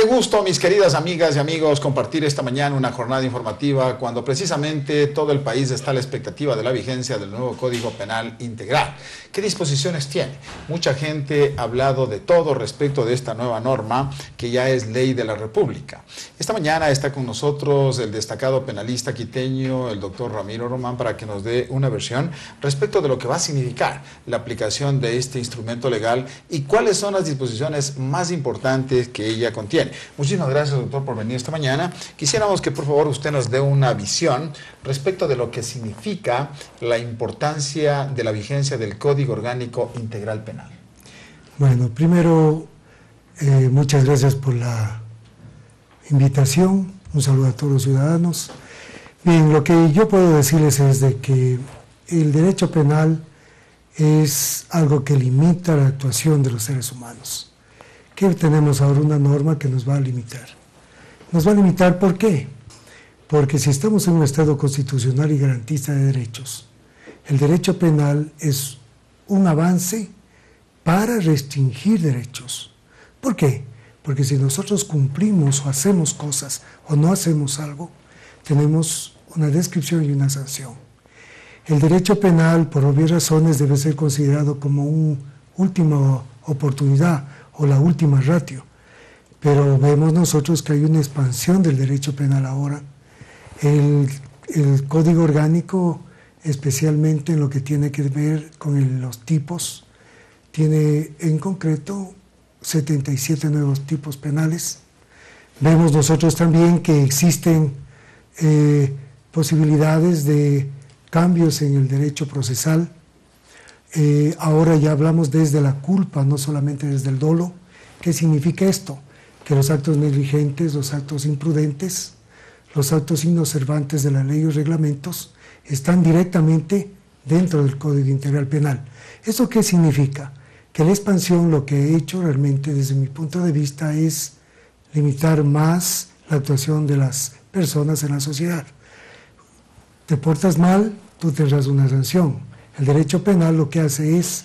Qué gusto, mis queridas amigas y amigos, compartir esta mañana una jornada informativa cuando precisamente todo el país está a la expectativa de la vigencia del nuevo Código Penal Integral. ¿Qué disposiciones tiene? Mucha gente ha hablado de todo respecto de esta nueva norma que ya es ley de la República. Esta mañana está con nosotros el destacado penalista quiteño, el doctor Ramiro Román, para que nos dé una versión respecto de lo que va a significar la aplicación de este instrumento legal y cuáles son las disposiciones más importantes que ella contiene. Muchísimas gracias, doctor, por venir esta mañana. Quisiéramos que por favor usted nos dé una visión respecto de lo que significa la importancia de la vigencia del Código Orgánico Integral Penal. Bueno, primero, muchas gracias por la invitación. Un saludo a todos los ciudadanos. Bien, lo que yo puedo decirles es de que el derecho penal es algo que limita la actuación de los seres humanos. Que tenemos ahora una norma que nos va a limitar. Nos va a limitar, ¿por qué? Porque si estamos en un Estado constitucional y garantista de derechos, el derecho penal es un avance para restringir derechos. ¿Por qué? Porque si nosotros cumplimos o hacemos cosas o no hacemos algo, tenemos una descripción y una sanción. El derecho penal, por obvias razones, debe ser considerado como una última oportunidad o la última ratio, pero vemos nosotros que hay una expansión del derecho penal ahora. El Código Orgánico, especialmente en lo que tiene que ver con los tipos, tiene en concreto 77 nuevos tipos penales. Vemos nosotros también que existen posibilidades de cambios en el derecho procesal. Ahora ya hablamos desde la culpa, no solamente desde el dolo. ¿Qué significa esto? Que los actos negligentes, los actos imprudentes, los actos inobservantes de la ley y reglamentos están directamente dentro del Código Integral Penal. ¿Eso qué significa? Que la expansión lo que ha hecho realmente desde mi punto de vista es limitar más la actuación de las personas en la sociedad. Te portas mal, tú tendrás una sanción. El derecho penal lo que hace es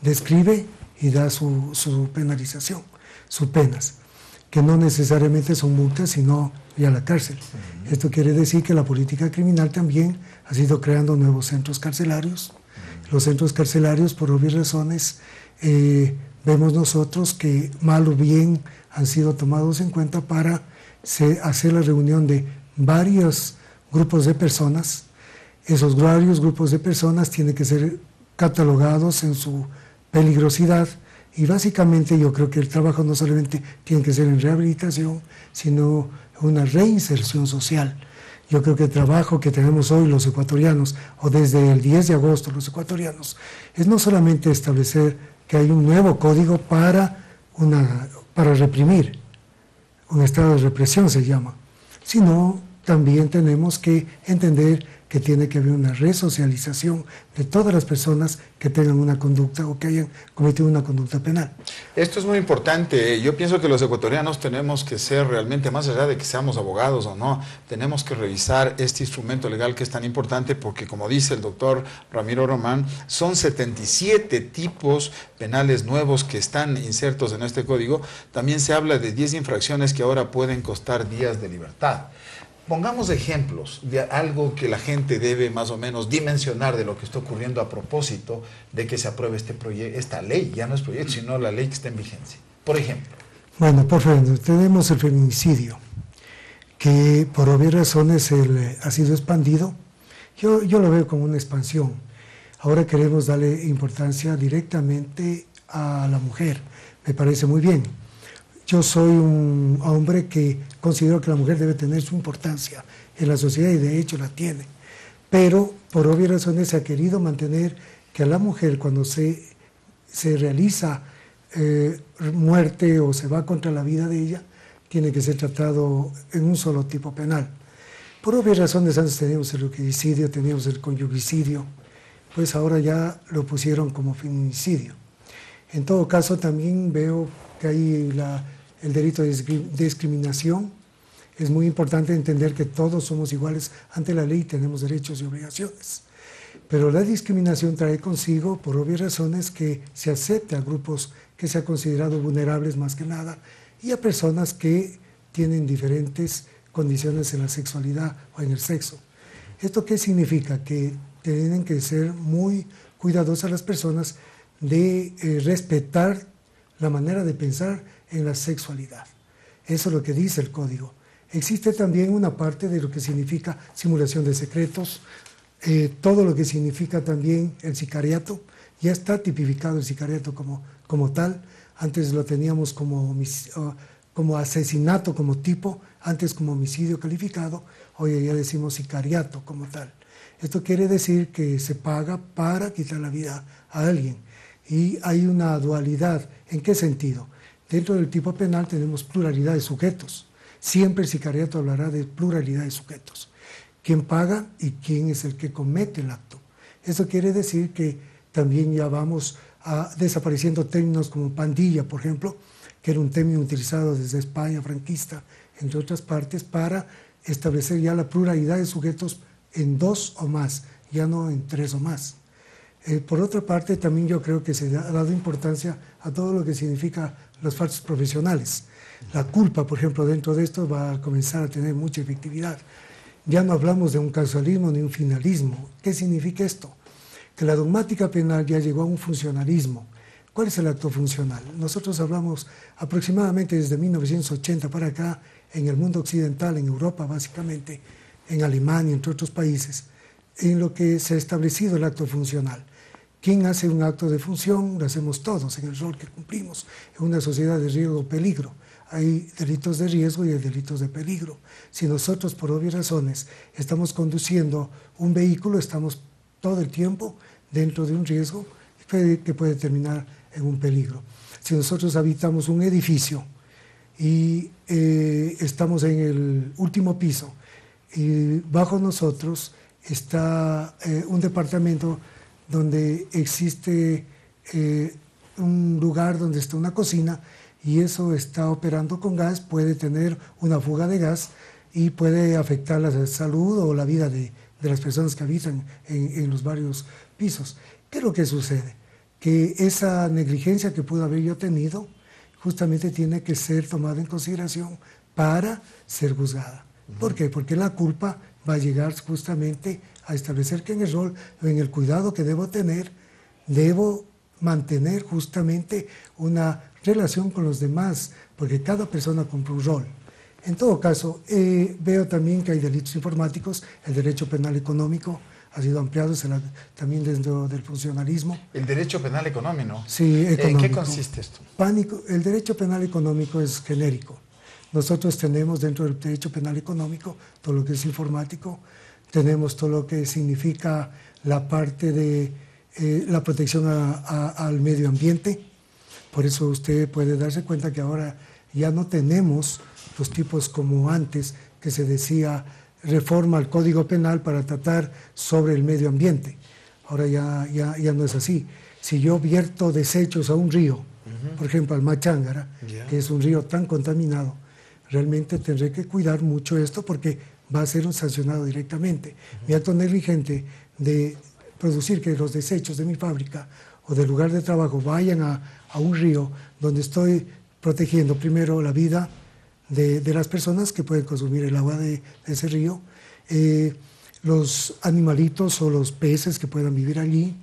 describe y da su penalización, sus penas, que no necesariamente son multas, sino ya la cárcel. Esto quiere decir que la política criminal también ha sido creando nuevos centros carcelarios. Los centros carcelarios, por obvias razones, vemos nosotros que mal o bien han sido tomados en cuenta para hacer la reunión de varios grupos de personas. Esos varios grupos de personas tienen que ser catalogados en su peligrosidad y básicamente yo creo que el trabajo no solamente tiene que ser en rehabilitación, sino una reinserción social. Yo creo que el trabajo que tenemos hoy los ecuatorianos, o desde el 10 de agosto los ecuatorianos, es no solamente establecer que hay un nuevo código para reprimir, un estado de represión se llama, sino también tenemos que entender que tiene que haber una resocialización de todas las personas que tengan una conducta o que hayan cometido una conducta penal. Esto es muy importante. Yo pienso que los ecuatorianos tenemos que ser realmente, más allá de que seamos abogados o no, tenemos que revisar este instrumento legal que es tan importante porque, como dice el doctor Ramiro Román, son 77 tipos penales nuevos que están insertos en este código. También se habla de 10 infracciones que ahora pueden costar días de libertad. Pongamos ejemplos de algo que la gente debe más o menos dimensionar de lo que está ocurriendo a propósito de que se apruebe esta ley. Ya no es proyecto, sino la ley que está en vigencia. Por ejemplo. Bueno, por ejemplo, tenemos el feminicidio, que por obvias razones ha sido expandido. Yo lo veo como una expansión. Ahora queremos darle importancia directamente a la mujer. Me parece muy bien. Yo soy un hombre que considero que la mujer debe tener su importancia en la sociedad y de hecho la tiene. Pero por obvias razones se ha querido mantener que a la mujer cuando se realiza muerte o se va contra la vida de ella, tiene que ser tratado en un solo tipo penal. Por obvias razones antes teníamos el regicidio, teníamos el conyugicidio, pues ahora ya lo pusieron como feminicidio. En todo caso también veo que hay el delito de discriminación. Es muy importante entender que todos somos iguales ante la ley, tenemos derechos y obligaciones. Pero la discriminación trae consigo, por obvias razones, que se acepte a grupos que se han considerado vulnerables más que nada y a personas que tienen diferentes condiciones en la sexualidad o en el sexo. ¿Esto qué significa? Que tienen que ser muy cuidadosas las personas de respetar la manera de pensar en la sexualidad. Eso es lo que dice el código. Existe también una parte de lo que significa simulación de secretos, todo lo que significa también el sicariato. Ya está tipificado el sicariato como tal. Antes lo teníamos como asesinato como tipo, antes como homicidio calificado, hoy ya decimos sicariato como tal. Esto quiere decir que se paga para quitar la vida a alguien. Y hay una dualidad. ¿En qué sentido? Dentro del tipo penal tenemos pluralidad de sujetos. Siempre el sicariato hablará de pluralidad de sujetos. ¿Quién paga y quién es el que comete el acto? Eso quiere decir que también ya vamos desapareciendo términos como pandilla, por ejemplo, que era un término utilizado desde España franquista, entre otras partes, para establecer ya la pluralidad de sujetos en 2 o más, ya no en 3 o más. Por otra parte, también yo creo que se ha dado importancia a todo lo que significa los falsos profesionales. La culpa, por ejemplo, dentro de esto va a comenzar a tener mucha efectividad. Ya no hablamos de un causalismo ni un finalismo. ¿Qué significa esto? Que la dogmática penal ya llegó a un funcionalismo. ¿Cuál es el acto funcional? Nosotros hablamos aproximadamente desde 1980 para acá, en el mundo occidental, en Europa básicamente, en Alemania, entre otros países, en lo que se ha establecido el acto funcional. ¿Quién hace un acto de función? Lo hacemos todos, en el rol que cumplimos, en una sociedad de riesgo o peligro. Hay delitos de riesgo y hay delitos de peligro. Si nosotros, por obvias razones, estamos conduciendo un vehículo, estamos todo el tiempo dentro de un riesgo que puede terminar en un peligro. Si nosotros habitamos un edificio y estamos en el último piso y bajo nosotros está un departamento donde existe un lugar donde está una cocina y eso está operando con gas, puede tener una fuga de gas y puede afectar la salud o la vida de las personas que habitan en los varios pisos. ¿Qué es lo que sucede? Que esa negligencia que pudo haber yo tenido justamente tiene que ser tomada en consideración para ser juzgada. ¿Por qué? Porque la culpa va a llegar justamente a establecer que en el rol, en el cuidado que debo tener, debo mantener justamente una relación con los demás, porque cada persona cumple un rol. En todo caso, veo también que hay delitos informáticos, el derecho penal económico ha sido ampliado también dentro del funcionalismo. El derecho penal económico. Sí, económico. ¿En qué consiste esto? El derecho penal económico es genérico. Nosotros tenemos dentro del derecho penal económico todo lo que es informático, tenemos todo lo que significa la parte de la protección al medio ambiente. Por eso usted puede darse cuenta que ahora ya no tenemos los tipos como antes, que se decía reforma al Código Penal para tratar sobre el medio ambiente. Ahora ya no es así. Si yo vierto desechos a un río, por ejemplo al Machángara, que es un río tan contaminado, realmente tendré que cuidar mucho esto porque va a ser sancionado directamente. Mi acto negligente de producir que los desechos de mi fábrica o del lugar de trabajo vayan a un río donde estoy protegiendo primero la vida de las personas que pueden consumir el agua de ese río, los animalitos o los peces que puedan vivir allí,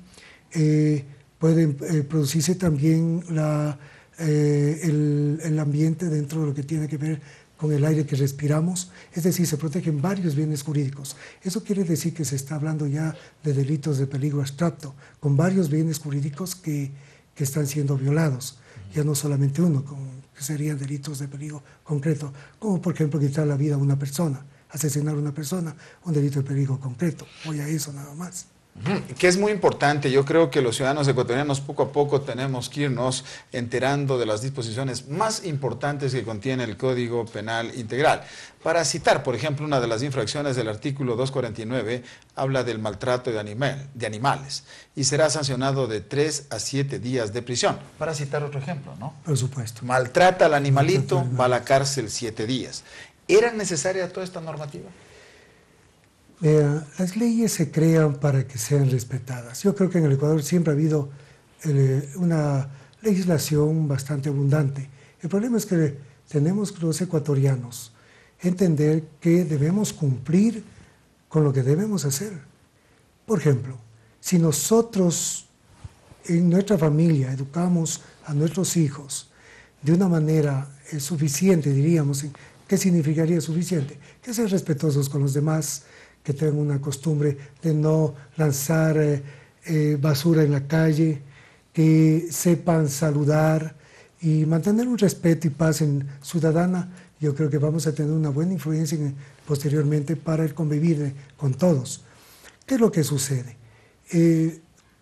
pueden producirse también el ambiente dentro de lo que tiene que ver con el aire que respiramos, es decir, se protegen varios bienes jurídicos. Eso quiere decir que se está hablando ya de delitos de peligro abstracto, con varios bienes jurídicos que están siendo violados, ya no solamente uno, que serían delitos de peligro concreto, como por ejemplo quitar la vida a una persona, asesinar a una persona, un delito de peligro concreto, voy a eso nada más. Que es muy importante. Yo creo que los ciudadanos ecuatorianos poco a poco tenemos que irnos enterando de las disposiciones más importantes que contiene el Código Penal Integral. Para citar, por ejemplo, una de las infracciones del artículo 249, habla del maltrato de animales y será sancionado de 3 a 7 días de prisión. Para citar otro ejemplo, ¿no? Por supuesto. Maltrata al animalito, va a la cárcel 7 días. ¿Era necesaria toda esta normativa? Las leyes se crean para que sean respetadas. Yo creo que en el Ecuador siempre ha habido una legislación bastante abundante. El problema es que tenemos los ecuatorianos entender que debemos cumplir con lo que debemos hacer. Por ejemplo, si nosotros en nuestra familia educamos a nuestros hijos de una manera suficiente, diríamos, ¿qué significaría suficiente? Que sean respetuosos con los demás, que tengan una costumbre de no lanzar basura en la calle, que sepan saludar y mantener un respeto y paz ciudadana. Yo creo que vamos a tener una buena influencia posteriormente para el convivir con todos. ¿Qué es lo que sucede?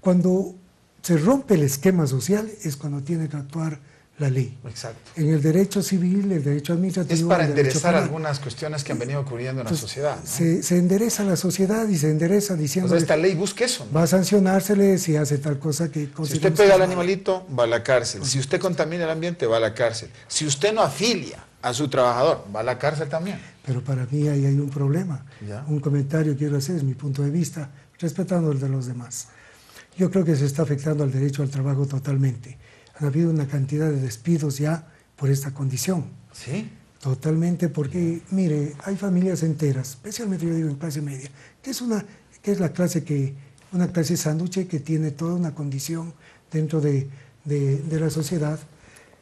Cuando se rompe el esquema social es cuando tiene que actuar la ley. Exacto. En el derecho civil, el derecho administrativo... Es para enderezar algunas cuestiones que han venido ocurriendo en la sociedad, ¿no? Se endereza la sociedad y se endereza diciendo... O sea, esta ley busca eso, ¿no? Va a sancionársele si hace tal cosa que... Si usted pega al animalito, va a la cárcel. Si usted contamina el ambiente, va a la cárcel. Si usted no afilia a su trabajador, va a la cárcel también. Pero para mí ahí hay un problema. ¿Ya? Un comentario quiero hacer, es mi punto de vista, respetando el de los demás. Yo creo que se está afectando al derecho al trabajo totalmente. Ha habido una cantidad de despidos ya por esta condición. ¿Sí? Totalmente, porque, mire, hay familias enteras, especialmente yo digo en clase media, que es una clase sándwich que tiene toda una condición dentro de la sociedad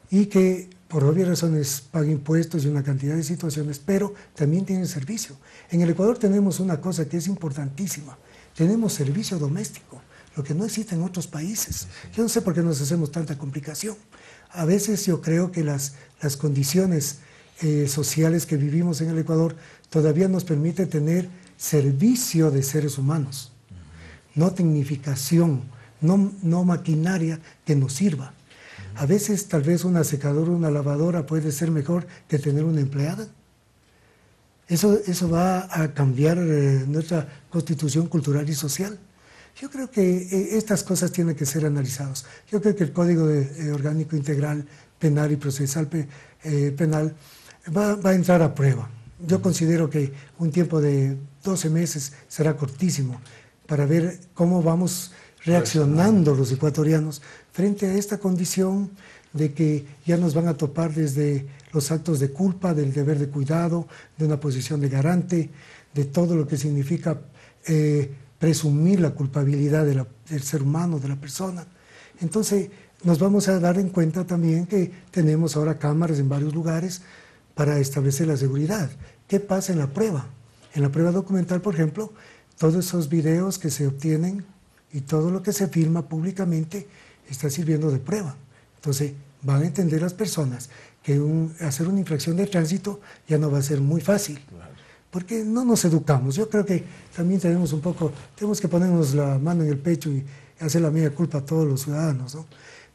y que por obvias razones paga impuestos y una cantidad de situaciones, pero también tiene servicio. En el Ecuador tenemos una cosa que es importantísima, tenemos servicio doméstico, lo que no existe en otros países. Yo no sé por qué nos hacemos tanta complicación. A veces yo creo que las condiciones sociales que vivimos en el Ecuador todavía nos permite tener servicio de seres humanos, no tecnificación, no maquinaria que nos sirva. A veces tal vez una secadora, una lavadora puede ser mejor que tener una empleada. Eso va a cambiar nuestra constitución cultural y social. Yo creo que estas cosas tienen que ser analizadas. Yo creo que el Código Orgánico Integral Penal y Procesal Penal va a entrar a prueba. Yo considero que un tiempo de 12 meses será cortísimo para ver cómo vamos reaccionando los ecuatorianos frente a esta condición de que ya nos van a topar desde los actos de culpa, del deber de cuidado, de una posición de garante, de todo lo que significa presumir la culpabilidad del ser humano, de la persona. Entonces nos vamos a dar en cuenta también que tenemos ahora cámaras en varios lugares para establecer la seguridad. ¿Qué pasa en la prueba? En la prueba documental, por ejemplo, todos esos videos que se obtienen y todo lo que se filma públicamente está sirviendo de prueba. Entonces van a entender las personas que hacer una infracción de tránsito ya no va a ser muy fácil. Porque no nos educamos. Yo creo que también tenemos que ponernos la mano en el pecho y hacer la media culpa a todos los ciudadanos, ¿no?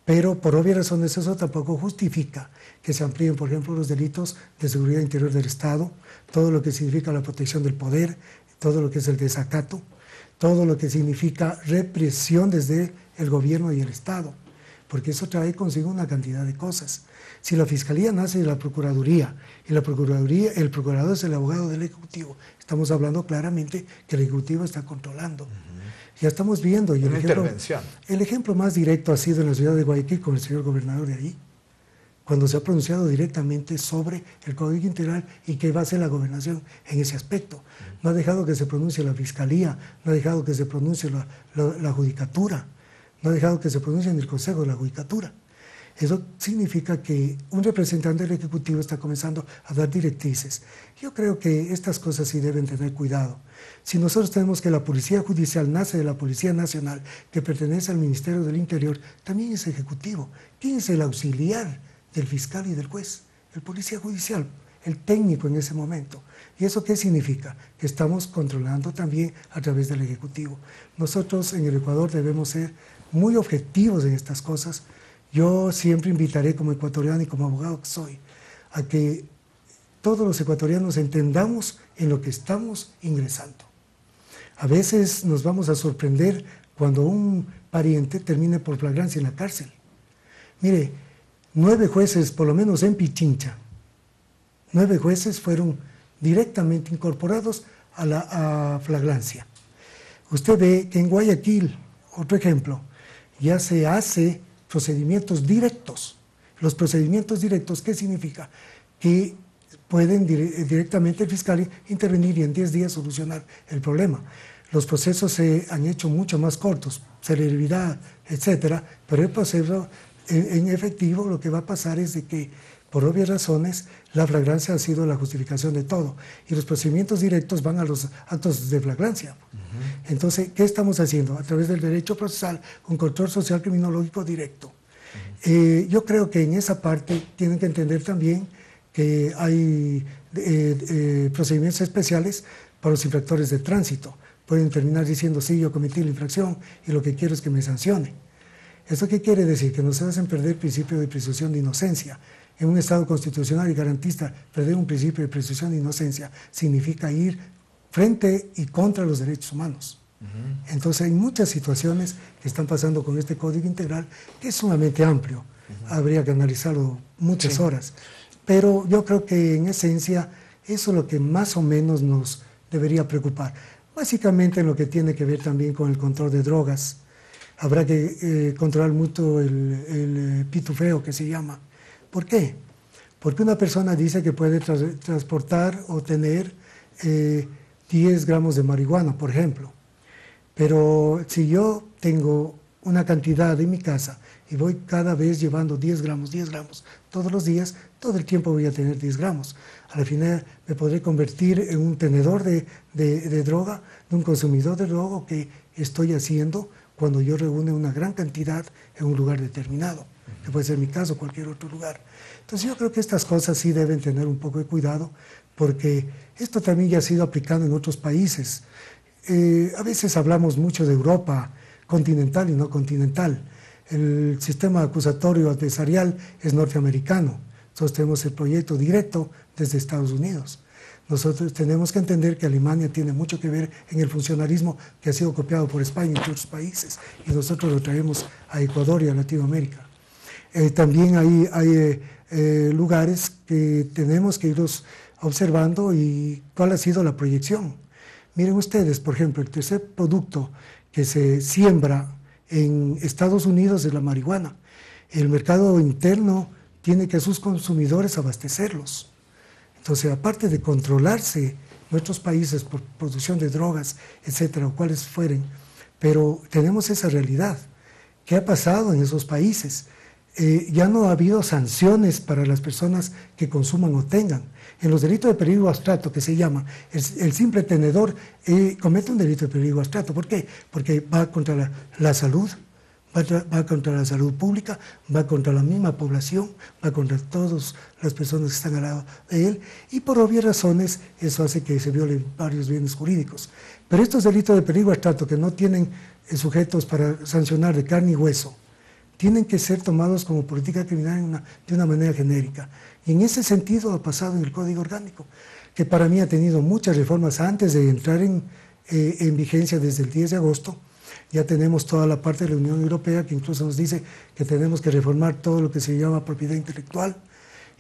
Pero por obvias razones eso tampoco justifica que se amplíen, por ejemplo, los delitos de seguridad interior del Estado, todo lo que significa la protección del poder, todo lo que es el desacato, todo lo que significa represión desde el gobierno y el Estado, porque eso trae consigo una cantidad de cosas. Si la Fiscalía nace de la Procuraduría y el Procurador es el abogado del Ejecutivo, estamos hablando claramente que el Ejecutivo está controlando. Ya estamos viendo. Y el ejemplo más directo ha sido en la ciudad de Guayaquil con el señor gobernador de allí, cuando se ha pronunciado directamente sobre el Código Integral y qué va a hacer la gobernación en ese aspecto. No ha dejado que se pronuncie la Fiscalía, no ha dejado que se pronuncie la Judicatura, no ha dejado que se pronuncie en el Consejo de la Judicatura. Eso significa que un representante del Ejecutivo está comenzando a dar directrices. Yo creo que estas cosas sí deben tener cuidado. Si nosotros tenemos que la Policía Judicial nace de la Policía Nacional, que pertenece al Ministerio del Interior, también es Ejecutivo. ¿Quién es el auxiliar del fiscal y del juez? El Policía Judicial, el técnico en ese momento. ¿Y eso qué significa? Que estamos controlando también a través del Ejecutivo. Nosotros en el Ecuador debemos ser muy objetivos en estas cosas. Yo siempre invitaré como ecuatoriano y como abogado que soy a que todos los ecuatorianos entendamos en lo que estamos ingresando. A veces nos vamos a sorprender cuando un pariente termine por flagrancia en la cárcel. Mire, 9 jueces, por lo menos en Pichincha, 9 jueces fueron directamente incorporados a flagrancia. Usted ve que en Guayaquil, otro ejemplo, ya se hace procedimientos directos. Los procedimientos directos, ¿qué significa? que pueden directamente el fiscal intervenir y en 10 días solucionar el problema. Los procesos se han hecho mucho más cortos, celeridad, etcétera, pero el proceso en efectivo lo que va a pasar es de que, por obvias razones, la flagrancia ha sido la justificación de todo y los procedimientos directos van a los actos de flagrancia. Entonces, ¿qué estamos haciendo? A través del derecho procesal, un control social criminológico directo. Yo creo que en esa parte tienen que entender también que hay procedimientos especiales para los infractores de tránsito. Pueden terminar diciendo, sí, yo cometí la infracción y lo que quiero es que me sancione. ¿Esto qué quiere decir? Que nos hacen perder el principio de presunción de inocencia. En un Estado constitucional y garantista, perder un principio de presunción de inocencia significa ir frente y contra los derechos humanos. Entonces hay muchas situaciones que están pasando con este Código Integral que es sumamente amplio. Habría que analizarlo muchas horas. Pero yo creo que en esencia eso es lo que más o menos nos debería preocupar. Básicamente en lo que tiene que ver también con el control de drogas. Habrá que controlar mucho el pitufeo que se llama. ¿Por qué? Porque una persona dice que puede transportar o tener 10 gramos de marihuana, por ejemplo. Pero si yo tengo una cantidad en mi casa y voy cada vez llevando 10 gramos, todos los días, todo el tiempo voy a tener 10 gramos. Al final me podré convertir en un tenedor de droga, de un consumidor de droga que estoy haciendo cuando yo reúne una gran cantidad en un lugar determinado, que puede ser mi caso o cualquier otro lugar. Entonces yo creo que estas cosas sí deben tener un poco de cuidado, porque esto también ya ha sido aplicado en otros países. A veces hablamos mucho de Europa continental y no continental. El sistema acusatorio adversarial es norteamericano. Nosotros tenemos el proyecto directo desde Estados Unidos. Nosotros tenemos que entender que Alemania tiene mucho que ver en el funcionalismo que ha sido copiado por España y otros países, y nosotros lo traemos a Ecuador y a Latinoamérica. También hay lugares que tenemos que irlos observando y cuál ha sido la proyección. Miren ustedes, por ejemplo, el tercer producto que se siembra en Estados Unidos es la marihuana. El mercado interno tiene que a sus consumidores abastecerlos. Entonces, aparte de controlarse nuestros países por producción de drogas, etcétera, o cuales fueren, pero tenemos esa realidad. ¿Qué ha pasado en esos países? Ya no ha habido sanciones para las personas que consuman o tengan. En los delitos de peligro abstracto, que se llama, el simple tenedor comete un delito de peligro abstracto. ¿Por qué? Porque va contra la salud, va contra la salud pública, va contra la misma población, va contra todas las personas que están al lado de él, y por obvias razones eso hace que se violen varios bienes jurídicos. Pero estos delitos de peligro abstracto que no tienen sujetos para sancionar de carne y hueso, tienen que ser tomados como política criminal de una manera genérica. Y en ese sentido ha pasado en el Código Orgánico, que para mí ha tenido muchas reformas antes de entrar en vigencia desde el 10 de agosto. Ya tenemos toda la parte de la Unión Europea que incluso nos dice que tenemos que reformar todo lo que se llama propiedad intelectual.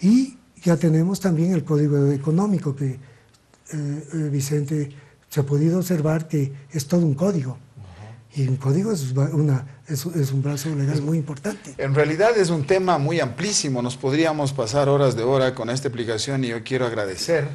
Y ya tenemos también el Código Económico, que Vicente se ha podido observar que es todo un código. Y un código es un brazo legal muy importante. En realidad es un tema muy amplísimo, nos podríamos pasar horas de hora con esta explicación y yo quiero agradecer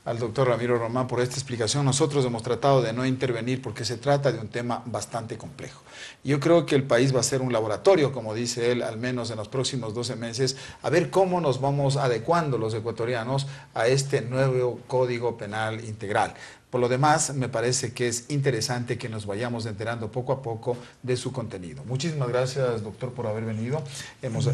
al doctor Ramiro Román por esta explicación. Nosotros hemos tratado de no intervenir porque se trata de un tema bastante complejo. Yo creo que el país va a ser un laboratorio, como dice él, al menos en los próximos 12 meses, a ver cómo nos vamos adecuando los ecuatorianos a este nuevo Código Penal Integral. Por lo demás, me parece que es interesante que nos vayamos enterando poco a poco de su contenido. Muchísimas gracias, doctor, por haber venido. Hemos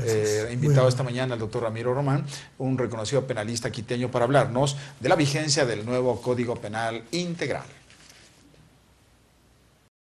invitado esta mañana al doctor Ramiro Román, un reconocido penalista quiteño, para hablarnos de la vigencia del nuevo Código Penal Integral.